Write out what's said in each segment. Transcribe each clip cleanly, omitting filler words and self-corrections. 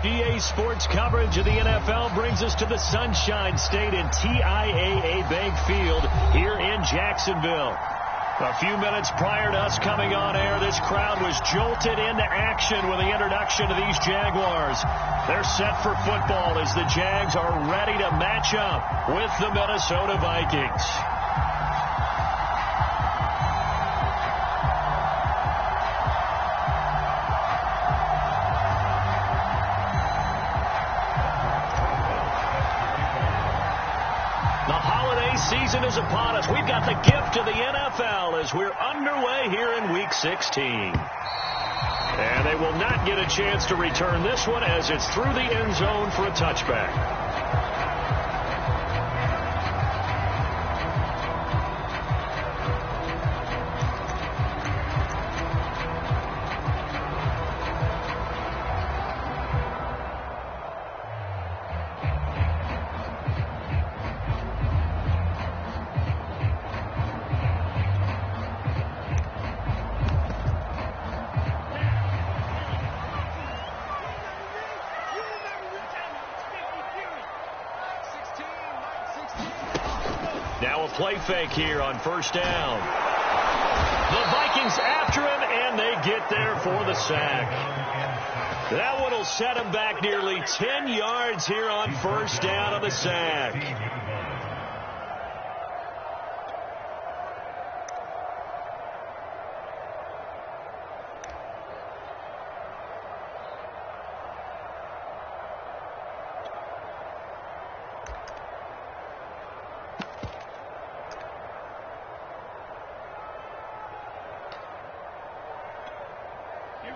EA Sports coverage of the NFL brings us to the Sunshine State and TIAA Bank Field here in Jacksonville. A few minutes prior to us coming on air, this crowd was jolted into action with the introduction of these Jaguars. They're set for football as the Jags are ready to match up with the Minnesota Vikings. Season is upon us. We've got the gift of the NFL as we're underway here in Week 16. And they will not get a chance to return this one as it's through the end zone for a touchback. Now a play fake here on first down. The Vikings after him, and they get there for the sack. That one will set him back nearly 10 yards here on first down on the sack.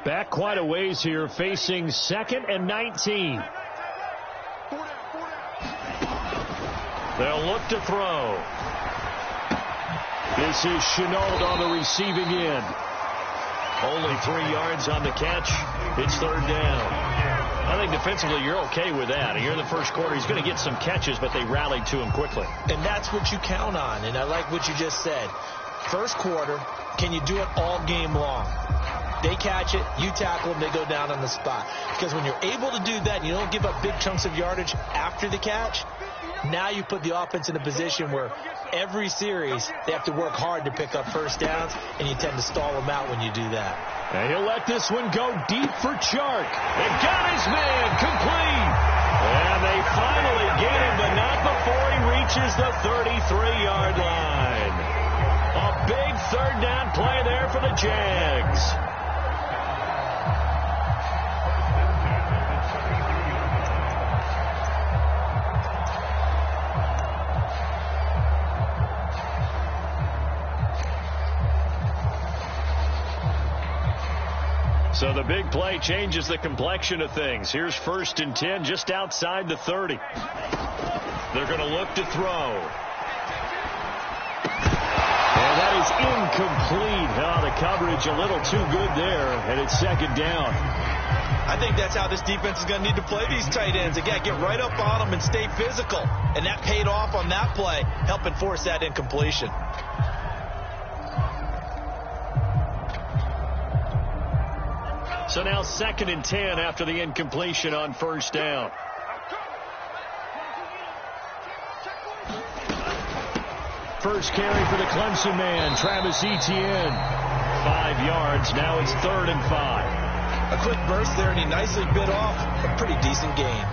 Back quite a ways here, facing 2nd and 19. They'll look to throw. This is Chenault on the receiving end. Only 3 yards on the catch. It's third down. I think defensively you're okay with that. Here in the first quarter, he's going to get some catches, but they rallied to him quickly. And that's what you count on, and I like what you just said. First quarter, can you do it all game long? They catch it, you tackle them, they go down on the spot. Because when you're able to do that and you don't give up big chunks of yardage after the catch, now you put the offense in a position where every series they have to work hard to pick up first downs, and you tend to stall them out when you do that. And he'll let this one go deep for Chark. They got his man complete. And they finally get him, but not before he reaches the 33-yard line. A big third down play there for the Jags. So the big play changes the complexion of things. Here's 1st and 10 just outside the 30. They're going to look to throw. And that is incomplete. Oh, the coverage a little too good there, and it's 2nd down. I think that's how this defense is going to need to play these tight ends. Again, get right up on them and stay physical. And that paid off on that play, helping force that incompletion. So now 2nd and 10 after the incompletion on first down. First carry for the Clemson man, Travis Etienne. 5 yards. Now it's 3rd and 5. A quick burst there, and he nicely bit off a pretty decent gain.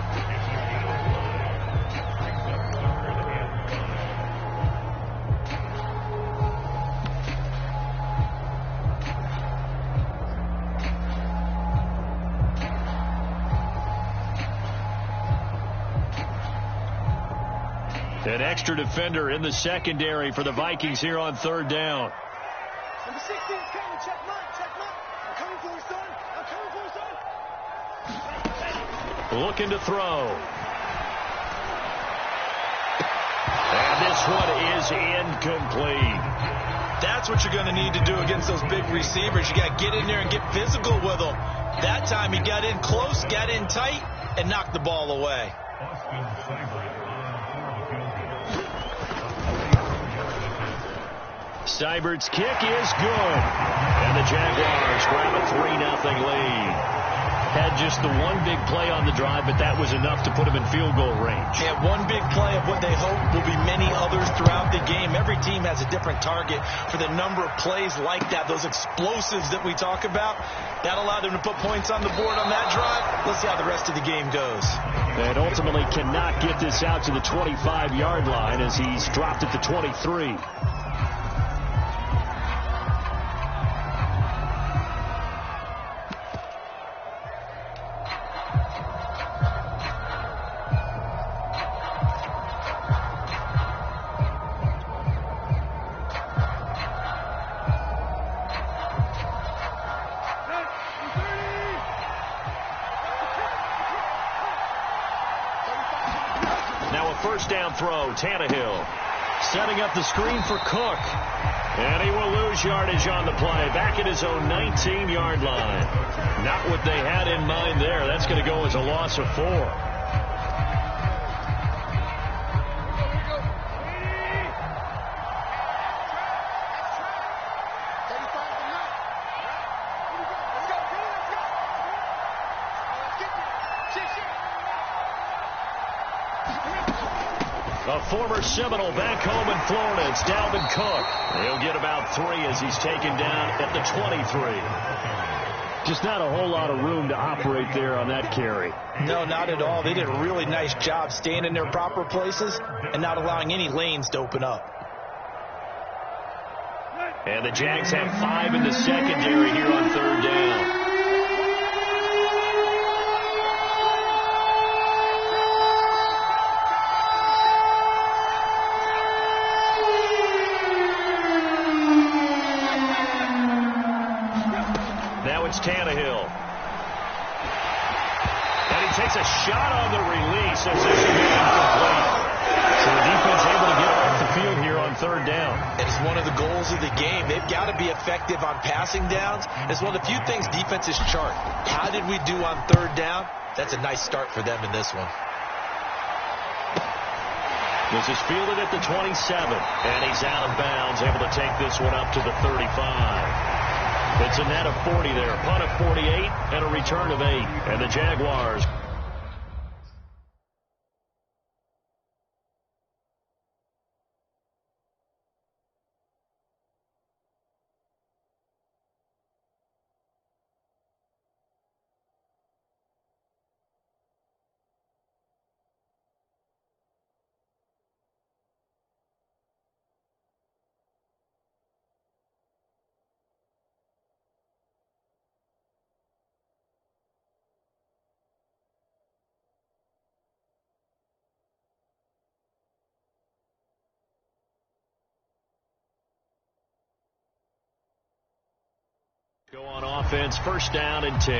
An extra defender in the secondary for the Vikings here on 3rd down. Number 16 is coming. Check mark. I'm coming for you, son. Looking to throw. And this one is incomplete. That's what you're going to need to do against those big receivers. You got to get in there and get physical with them. That time he got in close, got in tight, and knocked the ball away. Seibert's kick is good. And the Jaguars grab a 3-0 lead. Had just the one big play on the drive, but that was enough to put him in field goal range. Yeah, one big play of what they hope will be many others throughout the game. Every team has a different target for the number of plays like that, those explosives that we talk about. That allowed them to put points on the board on that drive. Let's see how the rest of the game goes. And ultimately cannot get this out to the 25-yard line as he's dropped at the 23. First down throw, Tannehill setting up the screen for Cook. And he will lose yardage on the play, back at his own 19-yard line. Not what they had in mind there. That's going to go as a loss of 4. A former Seminole back home in Florida. It's Dalvin Cook. He'll get about 3 as he's taken down at the 23. Just not a whole lot of room to operate there on that carry. No, not at all. They did a really nice job staying in their proper places and not allowing any lanes to open up. And the Jags have 5 in the secondary here on third down. It's Tannehill. And he takes a shot on the release as this will be incomplete. So the defense able to get off the field here on third down. It's one of the goals of the game. They've got to be effective on passing downs. It's one of the few things defenses chart. How did we do on third down? That's a nice start for them in this one. This is fielded at the 27. And he's out of bounds, able to take this one up to the 35. It's a net of 40 there. Punt of 48 and a return of 8. And the Jaguars. Go on offense, first down and 10.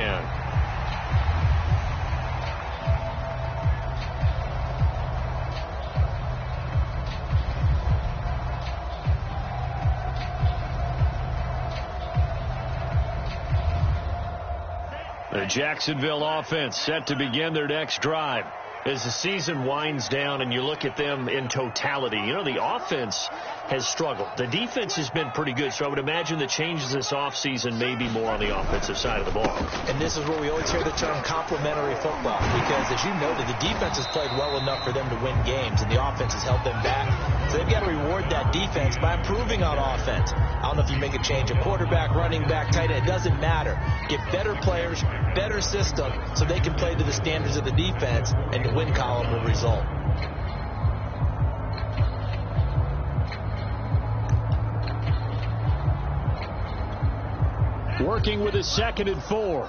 The Jacksonville offense set to begin their next drive. As the season winds down and you look at them in totality, you know, the offense has struggled. The defense has been pretty good, so I would imagine the changes this offseason may be more on the offensive side of the ball. And this is where we always hear the term complementary football, because as you noted, the defense has played well enough for them to win games, and the offense has held them back. So they've got to reward that defense by improving on offense. I don't know if you make a change, a quarterback, running back, tight end, it doesn't matter. Get better players, better system, so they can play to the standards of the defense, and the win column will result. Working with a 2nd and 4.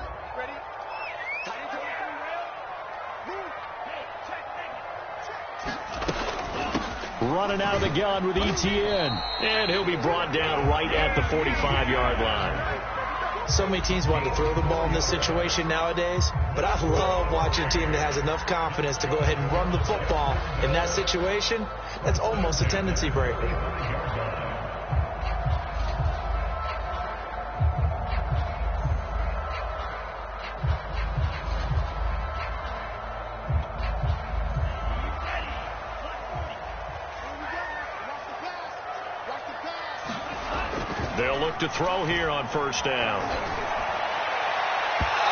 Running out of the gun with Etienne. And he'll be brought down right at the 45-yard line. So many teams want to throw the ball in this situation nowadays, but I love watching a team that has enough confidence to go ahead and run the football in that situation. That's almost a tendency breaker. They'll look to throw here on first down.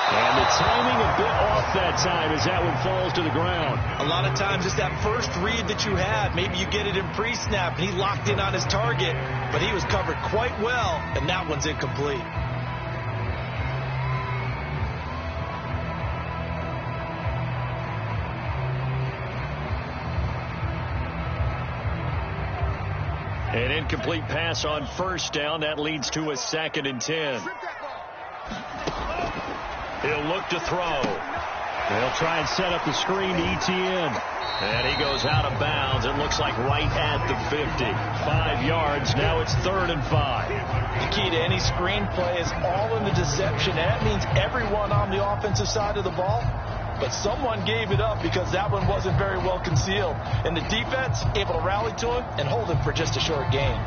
And the timing a bit off that time as that one falls to the ground. A lot of times it's that first read that you have. Maybe you get it in pre-snap, and he locked in on his target, but he was covered quite well, and that one's incomplete. An incomplete pass on first down. That leads to a 2nd and 10. He'll look to throw. They'll try and set up the screen to Etienne. And he goes out of bounds. It looks like right at the 50. 5 yards. Now it's 3rd and 5. The key to any screen play is all in the deception. That means everyone on the offensive side of the ball. But someone gave it up because that one wasn't very well concealed. And the defense able to rally to him and hold him for just a short gain.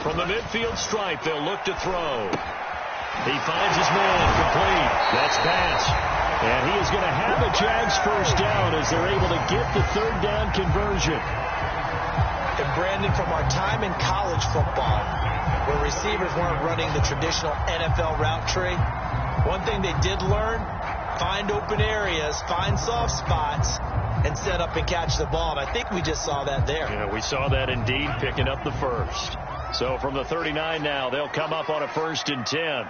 From the midfield stripe, they'll look to throw. He finds his man complete. That's pass. And he is going to have a Jags first down as they're able to get the 3rd down conversion. And Brandon, from our time in college football, where receivers weren't running the traditional NFL route tree, one thing they did learn, find open areas, find soft spots, and set up and catch the ball. And I think we just saw that there. Yeah, we saw that indeed, picking up the first. So from the 39 now, they'll come up on a 1st and 10.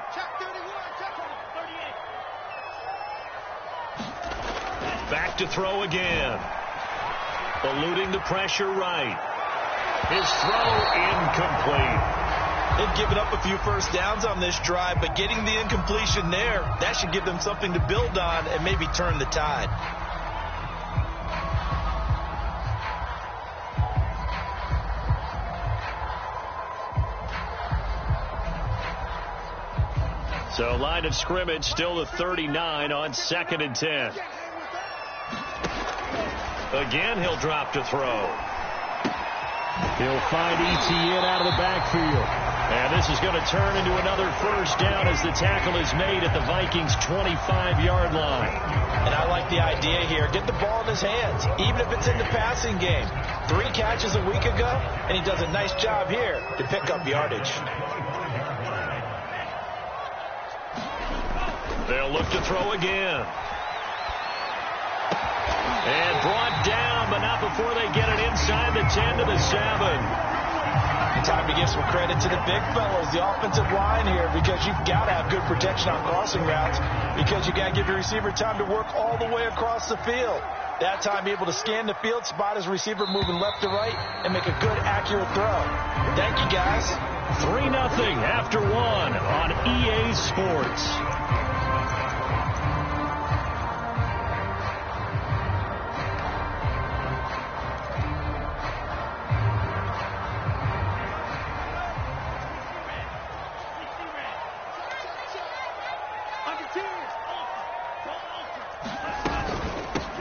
Back to throw again. Eluding the pressure right. His throw incomplete. They've given up a few first downs on this drive, but getting the incompletion there, that should give them something to build on and maybe turn the tide. So line of scrimmage still the 39 on 2nd and 10. Again, he'll drop to throw. He'll find Etienne out of the backfield. And this is going to turn into another first down as the tackle is made at the Vikings' 25-yard line. And I like the idea here. Get the ball in his hands, even if it's in the passing game. 3 catches a week ago, and he does a nice job here to pick up yardage. They'll look to throw again. And brought down, but not before they get it inside the 10 to the 7. Time to give some credit to the big fellows, the offensive line here, because you've got to have good protection on crossing routes, because you got to give your receiver time to work all the way across the field. That time able to scan the field, spot his receiver moving left to right, and make a good, accurate throw. Thank you, guys. 3-0 after 1 on EA Sports.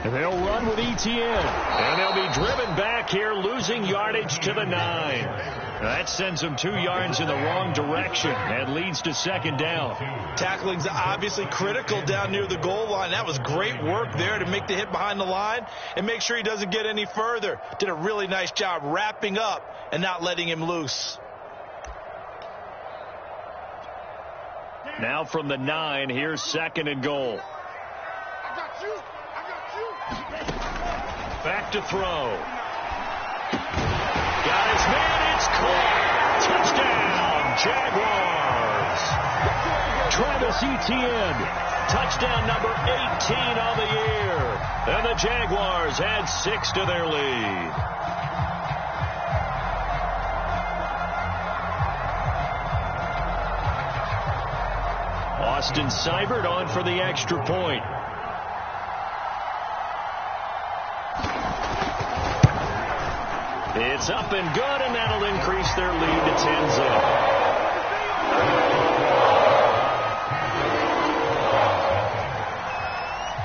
And they'll run with Etienne. And they'll be driven back here, losing yardage to the 9. That sends them 2 yards in the wrong direction and leads to 2nd down. Tackling's obviously critical down near the goal line. That was great work there to make the hit behind the line and make sure he doesn't get any further. Did a really nice job wrapping up and not letting him loose. Now from the 9, here's 2nd and goal. Back to throw. Got his man. It's caught. Touchdown, Jaguars. Travis Etienne. Touchdown number 18 on the year. And the Jaguars add 6 to their lead. Austin Seibert on for the extra point. It's up and good, and that'll increase their lead to 10-0.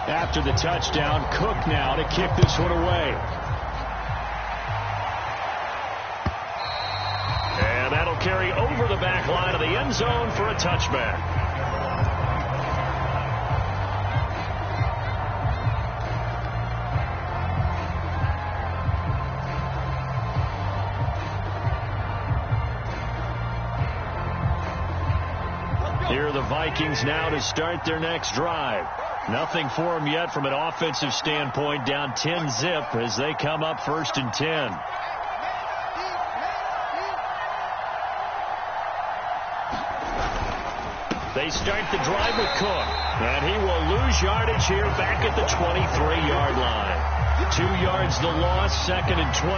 After the touchdown, Cook now to kick this one away. And that'll carry over the back line of the end zone for a touchback. for the Vikings now to start their next drive. Nothing for them yet from an offensive standpoint, down 10-zip as they come up 1st and 10. They start the drive with Cook, and he will lose yardage here back at the 23-yard line. 2 yards the loss, 2nd and 12.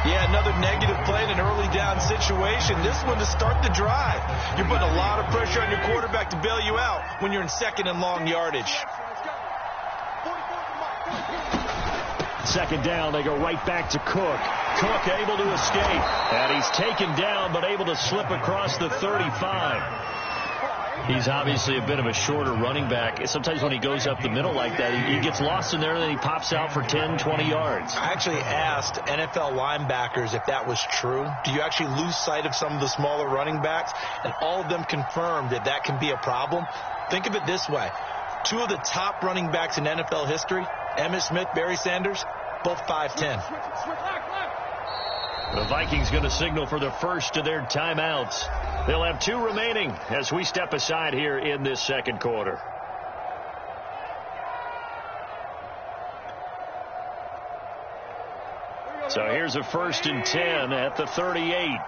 Yeah, another negative play in an early down situation. This one to start the drive. You're putting a lot of pressure on your quarterback to bail you out when you're in 2nd and long yardage. 2nd down, they go right back to Cook. Cook able to escape, and he's taken down but able to slip across the 35. He's obviously a bit of a shorter running back. Sometimes when he goes up the middle like that, he gets lost in there, and then he pops out for 10, 20 yards. I actually asked NFL linebackers if that was true. Do you actually lose sight of some of the smaller running backs? And all of them confirmed that that can be a problem. Think of it this way. 2 of the top running backs in NFL history, Emmitt Smith, Barry Sanders, both 5'10". The Vikings going to signal for the first of their timeouts. They'll have 2 remaining as we step aside here in this 2nd quarter. So here's a 1st and 10 at the 38.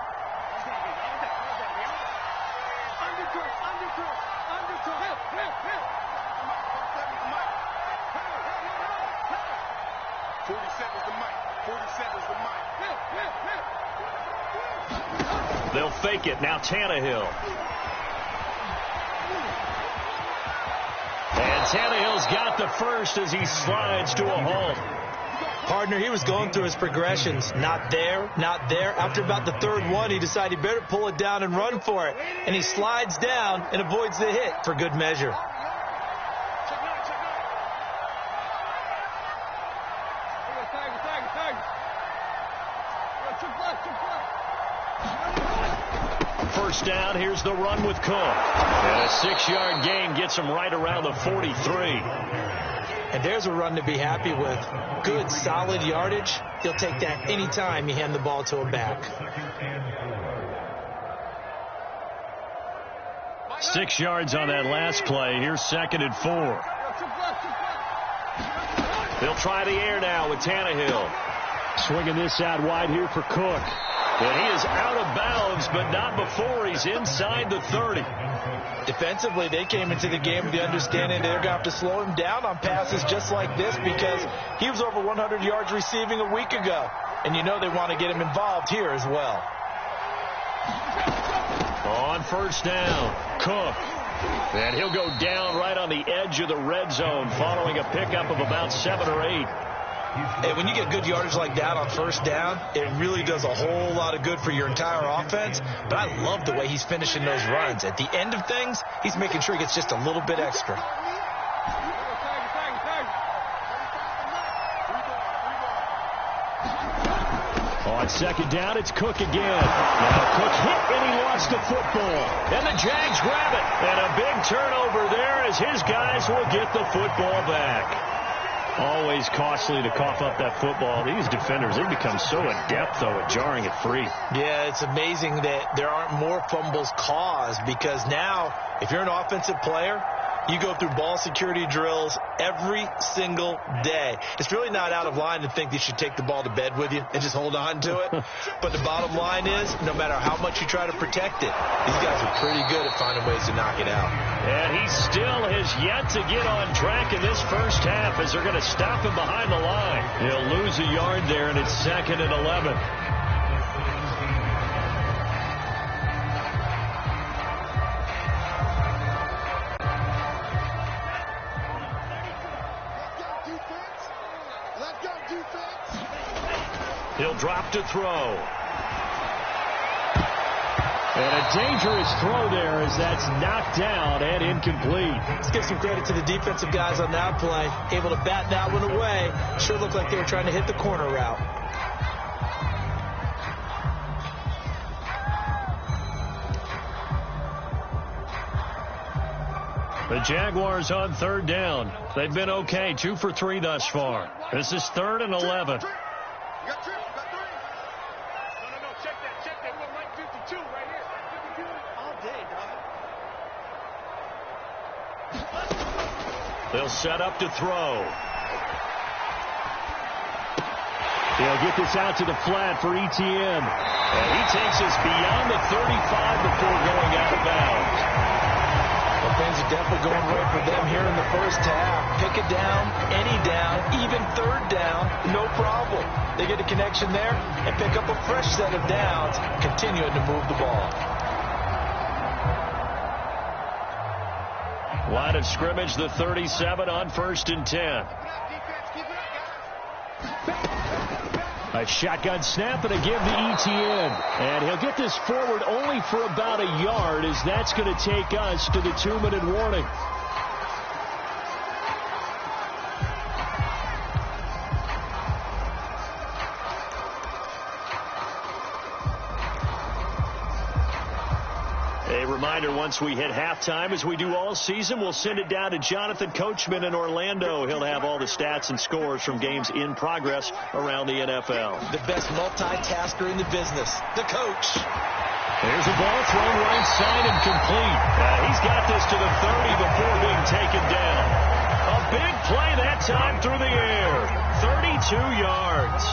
They'll fake it. Now Tannehill. And Tannehill's got the first as he slides to a halt. Partner, he was going through his progressions. Not there, not there. After about the 3rd one, he decided he better pull it down and run for it. And he slides down and avoids the hit for good measure. First down, here's the run with Cook. And a 6-yard gain gets him right around the 43. And there's a run to be happy with. Good, solid yardage. He'll take that anytime you hand the ball to a back. 6 yards on that last play. Here's 2nd and 4. They'll try the air now with Tannehill. Swinging this out wide here for Cook. And he is out of bounds, but not before he's inside the 30. Defensively, they came into the game with the understanding they're going to have to slow him down on passes just like this because he was over 100 yards receiving a week ago. And you know they want to get him involved here as well. On 1st down, Cook. And he'll go down right on the edge of the red zone following a pickup of about 7 or 8. And when you get good yardage like that on 1st down, it really does a whole lot of good for your entire offense. But I love the way he's finishing those runs. At the end of things, he's making sure he gets just a little bit extra. On 2nd down, it's Cook again. Now Cook hit and he lost the football. And the Jags grab it. And a big turnover there as his guys will get the football back. Always costly to cough up that football. These defenders, they become so adept, though, at jarring it free. Yeah, it's amazing that there aren't more fumbles caused because now, if you're an offensive player, you go through ball security drills every single day. It's really not out of line to think you should take the ball to bed with you and just hold on to it. But the bottom line is, no matter how much you try to protect it, these guys are pretty good at finding ways to knock it out. And he still has yet to get on track in this 1st half as they're going to stop him behind the line. He'll lose a yard there, and it's 2nd and 11. He'll drop to throw. And a dangerous throw there as that's knocked down and incomplete. Let's give some credit to the defensive guys on that play. Able to bat that one away. Sure looked like they were trying to hit the corner route. The Jaguars on 3rd down. They've been okay, 2 for 3 thus far. This is 3rd and 11. They'll set up to throw. He'll get this out to the flat for Etienne. And he takes us beyond the 35 before going out of bounds. Well, things are definitely going right for them here in the first half. Pick it down, any down, even third down, no problem. They get a connection there and pick up a fresh set of downs, continuing to move the ball. Line of scrimmage, the 37 on 1st and 10. A shotgun snap and a give to Etienne. And he'll get this forward only for about a yard, as that's going to take us to the 2-minute warning. A reminder, once we hit halftime, as we do all season, we'll send it down to Jonathan Coachman in Orlando. He'll have all the stats and scores from games in progress around the NFL. The best multitasker in the business, the coach. There's a ball thrown right side and complete. He's got this to the 30 before being taken down. A big play that time through the air. 32 yards.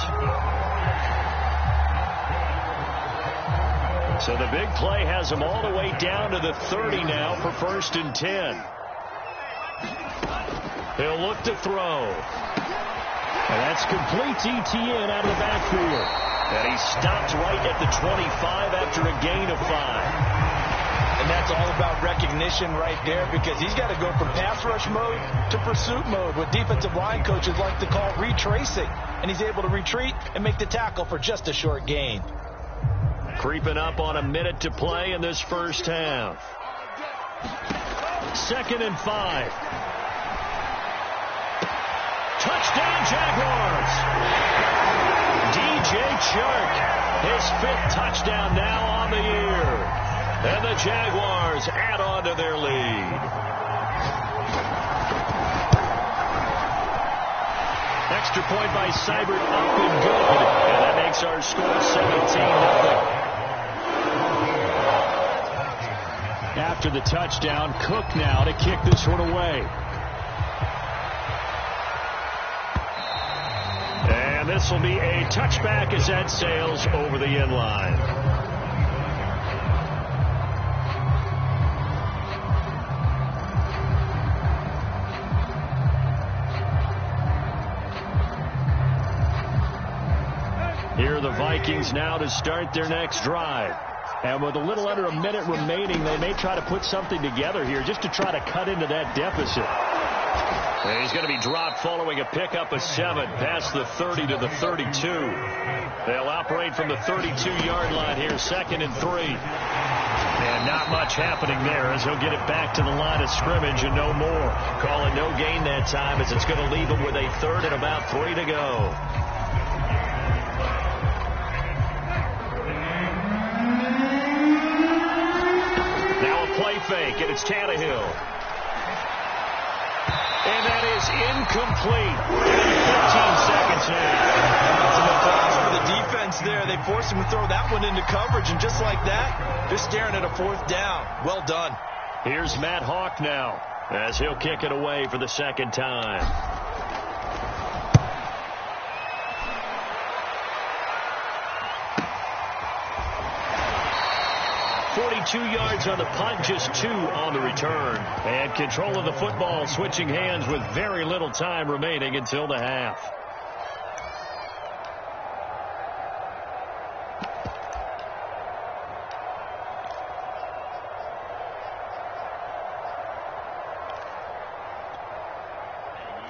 So the big play has him all the way down to the 30 now for 1st and 10. He'll look to throw. And that's complete to Etienne out of the backfield. And he stopped right at the 25 after a gain of 5. And that's all about recognition right there, because he's got to go from pass rush mode to pursuit mode, what defensive line coaches like to call retracing. And he's able to retreat and make the tackle for just a short gain. Creeping up on a minute to play in this first half. 2nd and 5. Touchdown, Jaguars. DJ Chark, his 5th touchdown now on the year. And the Jaguars add on to their lead. Extra point by Seibert, up and good. And that makes our score 17-0. After the touchdown, Cook now to kick this one away. And this will be a touchback as that sails over the end line. Here are the Vikings now to start their next drive. And with a little under a minute remaining, they may try to put something together here just to try to cut into that deficit. And he's going to be dropped following a pickup of 7 past the 30 to the 32. They'll operate from the 32-yard line here, 2nd and 3. And not much happening there as he'll get it back to the line of scrimmage and no more. Call it no gain that time, as it's going to leave him with a 3rd and about 3 to go. Play fake, and it's Tannehill. And that is incomplete. 15 seconds now. That's enough fouls for the defense there. They forced him to throw that one into coverage, and just like that, they're staring at a 4th down. Well done. Here's Matt Hawk now, as he'll kick it away for the 2nd time. 42 yards on the punt, just 2 on the return. And control of the football switching hands with very little time remaining until the half.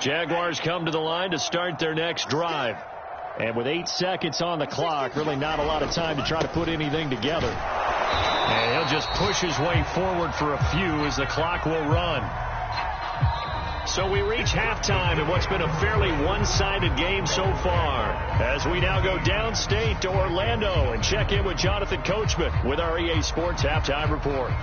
Jaguars come to the line to start their next drive. And with 8 seconds on the clock, really not a lot of time to try to put anything together. And he'll just push his way forward for a few as the clock will run. So we reach halftime in what's been a fairly one-sided game so far, as we now go downstate to Orlando and check in with Jonathan Coachman with our EA Sports Halftime Report.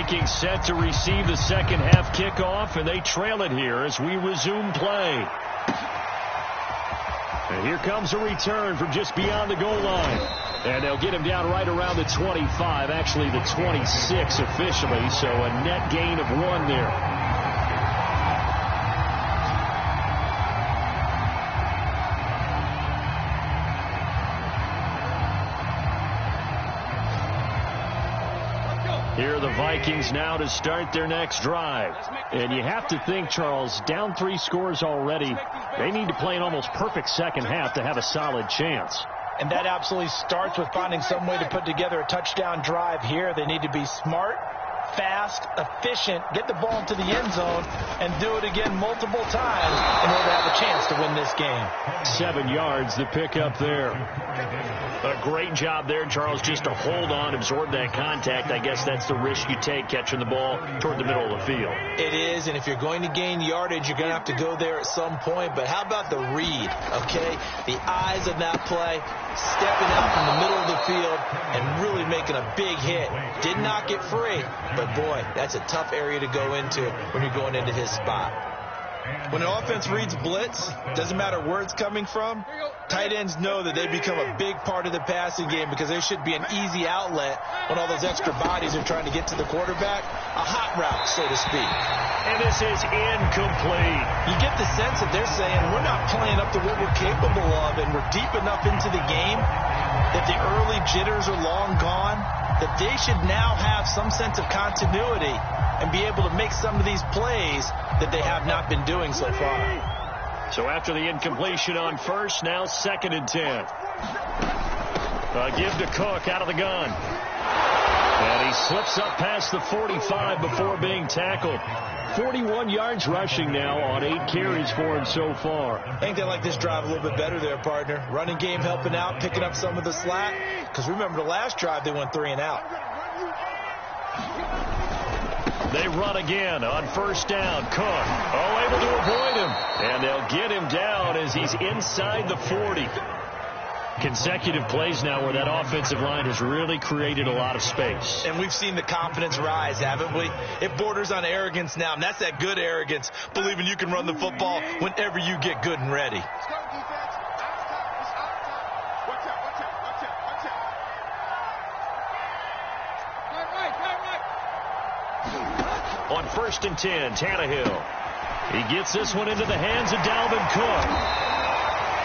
Vikings set to receive the second half kickoff, and they trail it here as we resume play. And here comes a return from just beyond the goal line. And they'll get him down right around the 25, actually the 26 officially, so a net gain of 1 there. Here are the Vikings now to start their next drive. And you have to think, Charles, down 3 scores already. They need to play an almost perfect second half to have a solid chance. And that absolutely starts with finding some way to put together a touchdown drive here. They need to be smart, fast, efficient, get the ball into the end zone, and do it again multiple times in order to have a chance to win this game. 7 yards to pick up there. A great job there, Charles, just to hold on, absorb that contact. I guess that's the risk you take catching the ball toward the middle of the field. It is, and if you're going to gain yardage, you're going to have to go there at some point. But how about the read, okay? The eyes of that play, stepping out from the middle of the field and really making a big hit. Did not get free, but boy, that's a tough area to go into when you're going into his spot. When an offense reads blitz, doesn't matter where it's coming from, tight ends know that they become a big part of the passing game because there should be an easy outlet when all those extra bodies are trying to get to the quarterback. A hot route, so to speak. And this is incomplete. You get the sense that they're saying we're not playing up to what we're capable of, and we're deep enough into the game that the early jitters are long gone, that they should now have some sense of continuity and be able to make some of these plays that they have not been doing so far. So after the incompletion on first, now 2nd and 10. Give to Cook out of the gun. And he slips up past the 45 before being tackled. 41 yards rushing now on 8 carries for him so far. I think they like this drive a little bit better there, partner. Running game helping out, picking up some of the slack. Because remember the last drive, they went 3 and out. They run again on first down. Cook, able to avoid him. And they'll get him down as he's inside the 40. Consecutive plays now where that offensive line has really created a lot of space. And we've seen the confidence rise, haven't we? It borders on arrogance now, and that's that good arrogance, believing you can run the football whenever you get good and ready. On 1st and 10, Tannehill. He gets this one into the hands of Dalvin Cook.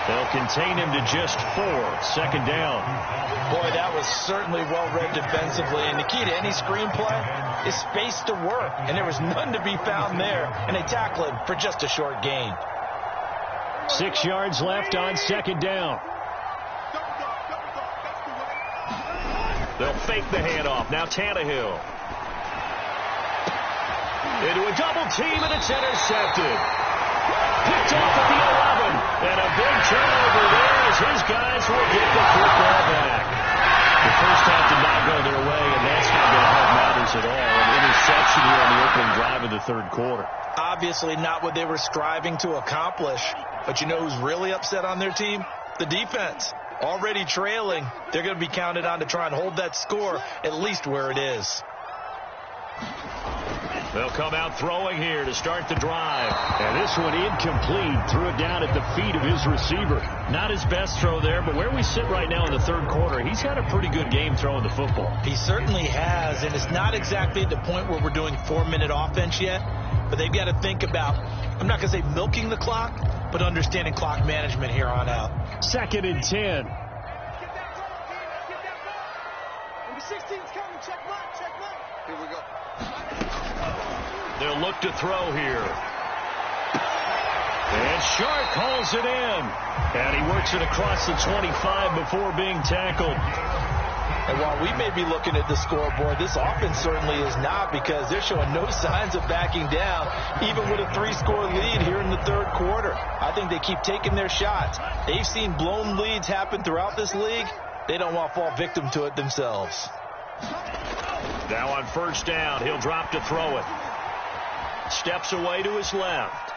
They'll contain him to just 4. 2nd down. Boy, that was certainly well-read defensively. And the key to any screenplay is space to work. And there was none to be found there. And they tackle him for just a short gain. 6 yards left on 2nd down. They'll fake the handoff. Now Tannehill. Into a double team, and it's intercepted. Picked off at the 11. And a big turnover there as his guys will get the football back. The first half did not go their way, and that's not going to help matters at all. An interception here on the opening drive of the 3rd quarter. Obviously not what they were striving to accomplish. But you know who's really upset on their team? The defense. Already trailing. They're going to be counted on to try and hold that score at least where it is. They'll come out throwing here to start the drive. And this one incomplete. Threw it down at the feet of his receiver. Not his best throw there, but where we sit right now in the 3rd quarter, he's had a pretty good game throwing the football. He certainly has, and it's not exactly at the point where we're doing 4-minute offense yet, but they've got to think about, I'm not going to say milking the clock, but understanding clock management here on out. 2nd and 10. Number 16's coming. Check mark. Here we go. They'll look to throw here. And Sharp calls it in. And he works it across the 25 before being tackled. And while we may be looking at the scoreboard, this offense certainly is not, because they're showing no signs of backing down, even with a 3-score lead here in the 3rd quarter. I think they keep taking their shots. They've seen blown leads happen throughout this league. They don't want to fall victim to it themselves. Now on first down, he'll drop to throw it. Steps away to his left.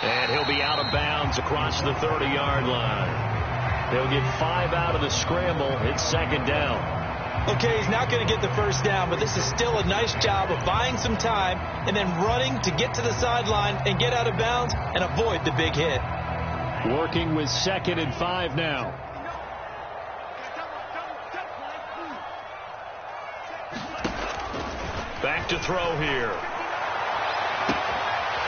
And he'll be out of bounds across the 30-yard line. They'll get 5 out of the scramble. It's 2nd down. Okay, he's not going to get the first down, but this is still a nice job of buying some time and then running to get to the sideline and get out of bounds and avoid the big hit. Working with 2nd and 5 now. Back to throw here.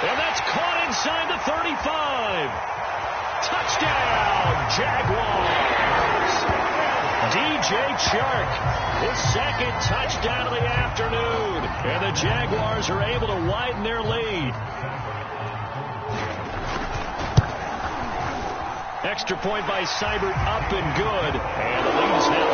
And that's caught inside the 35. Touchdown, Jaguars. DJ Chark, his 2nd touchdown of the afternoon. And the Jaguars are able to widen their lead. Extra point by Seibert, up and good. And the lead is now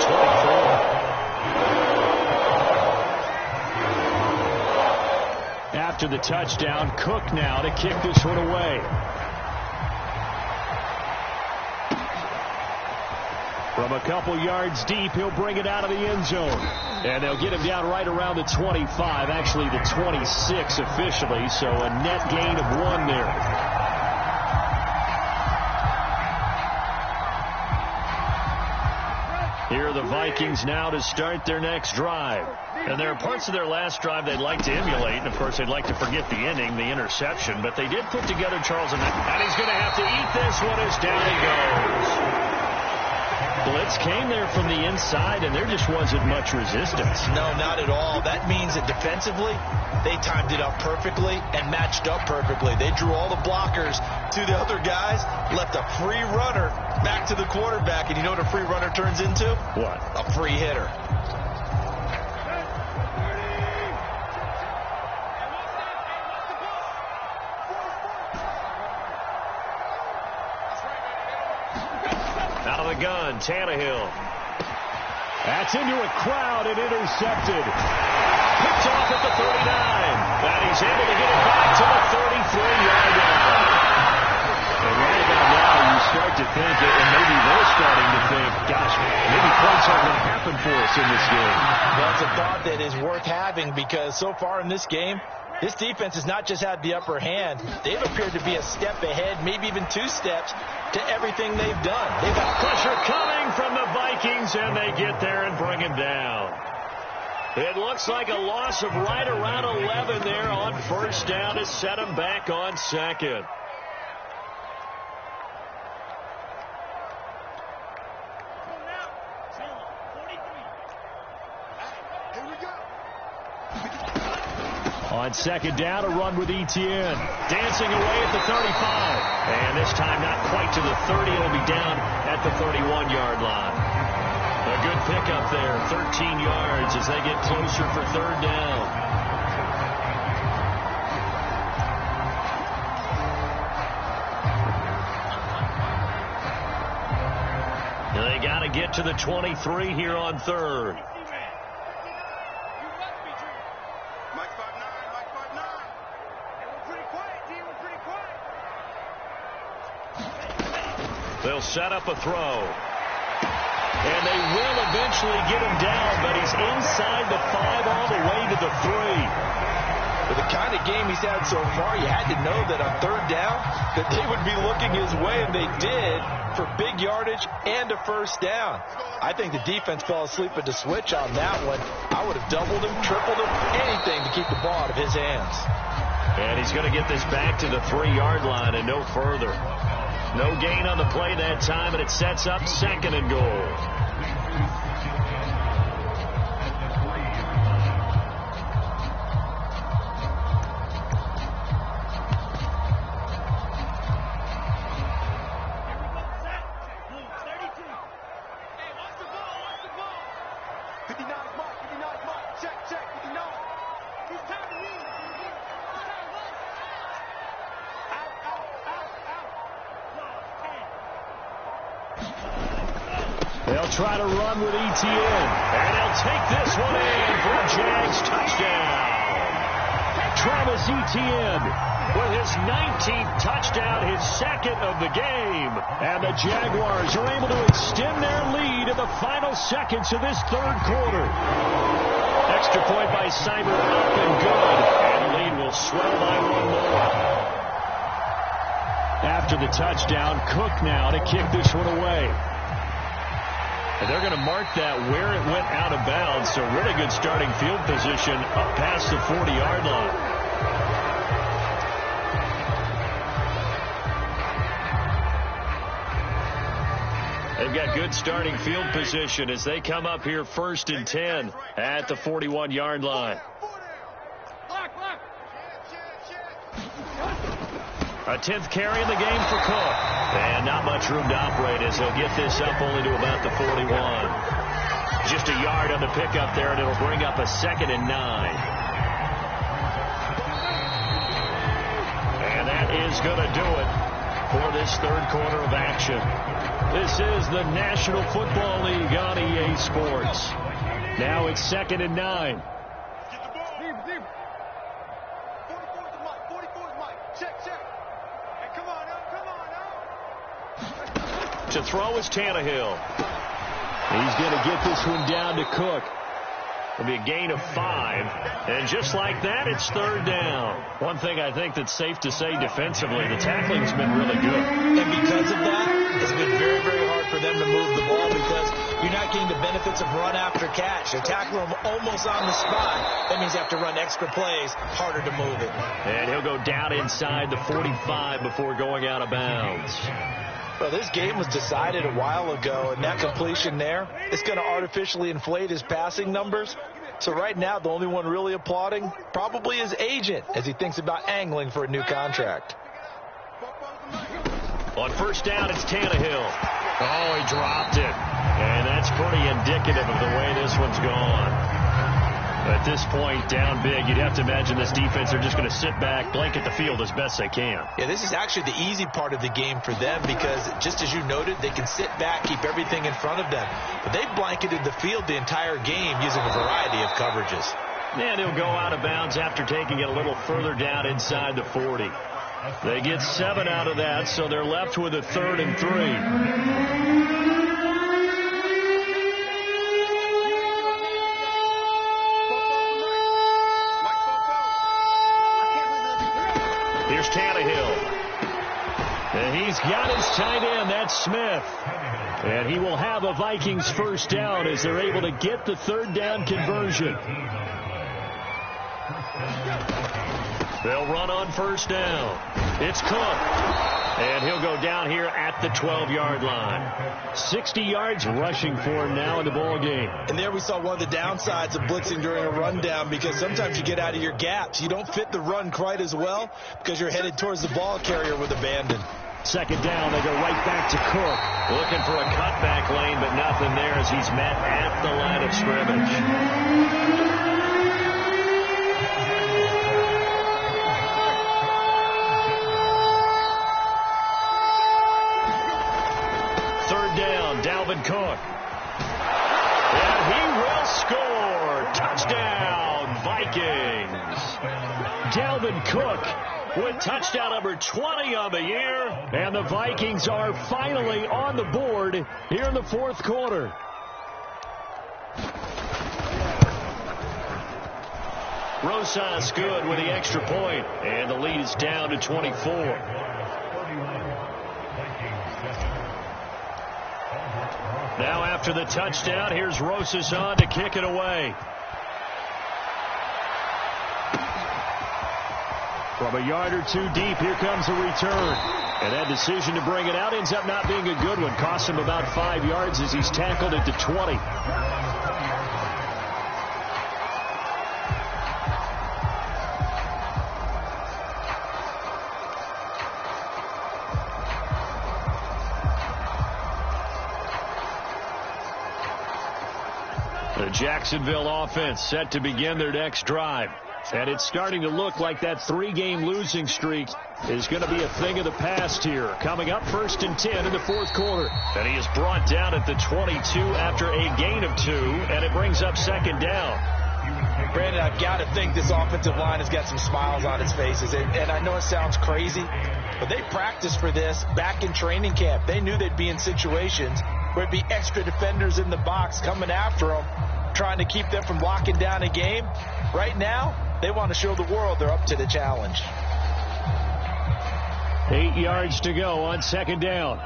24. After the touchdown, Cook now to kick this one away. From a couple yards deep, he'll bring it out of the end zone. And they'll get him down right around the 25, actually the 26 officially, so a net gain of 1 there. Here are the Vikings now to start their next drive. And there are parts of their last drive they'd like to emulate, and of course they'd like to forget the ending, the interception, but they did put together Charles, and he's going to have to eat this one as down he goes. Blitz came there from the inside, and there just wasn't much resistance. No, not at all. That means that defensively, they timed it up perfectly and matched up perfectly. They drew all the blockers to the other guys, left a free runner back to the quarterback, and you know what a free runner turns into? What? A free hitter. Out of the gun, Tannehill. That's into a crowd and intercepted. Picked off at the 39. And he's able to get it back to the 33-yard line. And right about now, you start to think, and maybe they're starting to think, gosh, maybe points aren't going to happen for us in this game. Well, it's a thought that is worth having because so far in this game, this defense has not just had the upper hand. They've appeared to be a step ahead, maybe even 2 steps to everything they've done. They've got pressure coming from the Vikings, and they get there and bring him down. It looks like a loss of right around 11 there on first down to set him back on 2nd. On 2nd down, a run with Etienne. Dancing away at the 35. And this time not quite to the 30. It'll be down at the 31-yard line. A good pickup there, 13 yards as they get closer for 3rd down. They got to get to the 23 here on 3rd. They'll set up a throw. And they will eventually get him down, but he's inside the 5 all the way to the 3. With the kind of game he's had so far, you had to know that on 3rd down that they would be looking his way, and they did, for big yardage and a first down. I think the defense fell asleep at the switch on that one. I would have doubled him, tripled him, anything to keep the ball out of his hands. And he's going to get this back to the 3-yard line and no further. No gain on the play that time, and it sets up 2nd and goal. They'll try to run with Etienne, and they'll take this one in for a Jags touchdown. Travis Etienne with his 19th touchdown, his 2nd of the game. And the Jaguars are able to extend their lead in the final seconds of this 3rd quarter. Extra point by Seibert, up and good. And the lead will swell by 1 more. After the touchdown, Cook now to kick this one away. And they're going to mark that where it went out of bounds. So really good starting field position up past the 40-yard line. They've got good starting field position as they come up here 1st and 10 at the 41-yard line. A 10th carry in the game for Cook. And not much room to operate as he'll get this up only to about the 41. Just a yard on the pickup there, and it'll bring up a 2nd and 9. And that is going to do it for this third quarter of action. This is the National Football League on EA Sports. Now it's 2nd and 9. To throw is Tannehill. He's going to get this one down to Cook. It'll be a gain of 5. And just like that, it's 3rd down. One thing I think that's safe to say defensively, the tackling's been really good. And because of that, it's been very, very hard for them to move the ball because you're not getting the benefits of run after catch. They tackle them almost on the spot. That means you have to run extra plays, harder to move it. And he'll go down inside the 45 before going out of bounds. Well, this game was decided a while ago, and that completion there, it's going to artificially inflate his passing numbers. So right now, the only one really applauding probably his agent as he thinks about angling for a new contract. On 1st down, it's Tannehill. Oh, he dropped it. And that's pretty indicative of the way this one's gone. At this point, down big, you'd have to imagine this defense are just going to sit back, blanket the field as best they can. Yeah, this is actually the easy part of the game for them because, just as you noted, they can sit back, keep everything in front of them. But they've blanketed the field the entire game using a variety of coverages. And he'll go out of bounds after taking it a little further down inside the 40. They get 7 out of that, so they're left with a 3rd and 3. Here's Tannehill. And he's got his tight end. That's Smith. And he will have a Vikings 1st down as they're able to get the 3rd down conversion. They'll run on 1st down. It's Cook. And he'll go down here at the 12-yard line. 60 yards rushing for him now in the ball game. And there we saw one of the downsides of blitzing during a rundown because sometimes you get out of your gaps. You don't fit the run quite as well because you're headed towards the ball carrier with abandon. 2nd down, they go right back to Cook. Looking for a cutback lane, but nothing there as he's met at the line of scrimmage. Dalvin Cook. And he will score. Touchdown, Vikings. Dalvin Cook with touchdown number 20 on the year. And the Vikings are finally on the board here in the 4th quarter. Rosas good with the extra point. And the lead is down to 24. Now after the touchdown, here's Rosas on to kick it away. From a yard or 2 deep, here comes the return. And that decision to bring it out ends up not being a good one. Cost him about 5 yards as he's tackled at the 20. The Jacksonville offense set to begin their next drive. And it's starting to look like that 3-game losing streak is going to be a thing of the past here. Coming up 1st and 10 in the 4th quarter. And he is brought down at the 22 after a gain of 2. And it brings up 2nd down. Brandon, I've got to think this offensive line has got some smiles on its faces. And I know it sounds crazy, but they practiced for this back in training camp. They knew they'd be in situations where it'd be extra defenders in the box coming after them, trying to keep them from locking down a game. Right now, they want to show the world they're up to the challenge. 8 yards to go on 2nd down.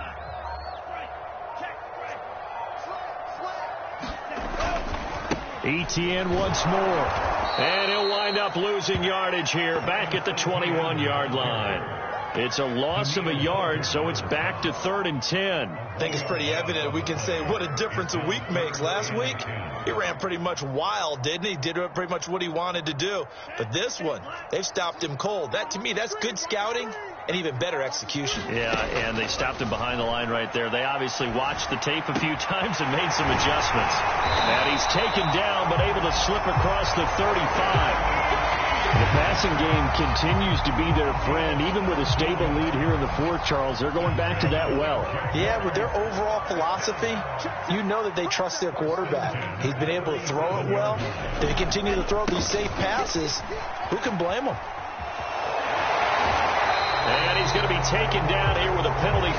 Etienne once more. And he'll wind up losing yardage here, back at the 21-yard line. It's a loss of a yard, so it's back to 3rd and 10. I think it's pretty evident. We can say what a difference a week makes. Last week, he ran pretty much wild, didn't he? Did pretty much what he wanted to do. But this one, they've stopped him cold. That, to me, that's good scouting and even better execution. Yeah, and they stopped him behind the line right there. They obviously watched the tape a few times and made some adjustments. And he's taken down, but able to slip across the 35. The passing game continues to be their friend. Even with a stable lead here in the 4th, Charles, they're going back to that well. Yeah, with their overall philosophy, you know that they trust their quarterback. He's been able to throw it well. They continue to throw these safe passes. Who can blame them? And he's going to be taken down here with a penalty